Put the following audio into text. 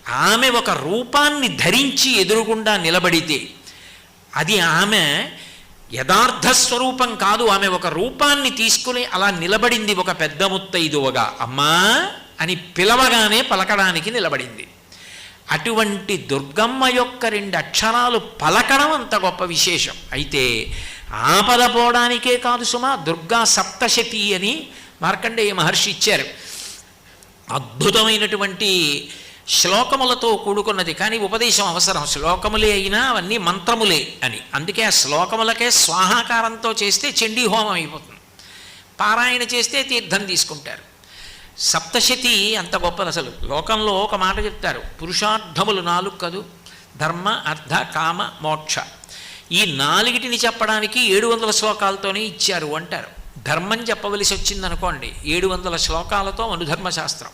ఆమె ఒక రూపాన్ని ధరించి ఎదురుగుండా నిలబడితే అది ఆమె యథార్థ స్వరూపం కాదు. ఆమె ఒక రూపాన్ని తీసుకుని అలా నిలబడింది. ఒక పెద్ద ముత్తైదువగా అమ్మా అని పిలవగానే పలకడానికి నిలబడింది. అటువంటి దుర్గమ్మ యొక్క 2 అక్షరాలు పలకడం అంత గొప్ప విశేషం. అయితే ఆపద పోవడానికే కాదు సుమా, దుర్గా సప్తశతి అని మార్కండేయ మహర్షి ఇచ్చారు. అద్భుతమైనటువంటి శ్లోకములతో కూడుకున్నది. కానీ ఉపదేశం అవసరం. శ్లోకములే అయినా అవన్నీ మంత్రములే అని. అందుకే ఆ శ్లోకములకే స్వాహాకారంతో చేస్తే చండీ హోమం అయిపోతుంది. పారాయణ చేస్తే తీర్థం తీసుకుంటారు. సప్తశతి అంత గొప్పది. అసలు లోకంలో ఒక మాట చెప్తారు, పురుషార్థములు 4 కదూ, ధర్మ అర్థ కామ మోక్ష. ఈ 4టిని చెప్పడానికి 700 శ్లోకాలతోనే ఇచ్చారు అంటారు. ధర్మం చెప్పవలసి వచ్చిందనుకోండి 700 శ్లోకాలతో మనుధర్మశాస్త్రం.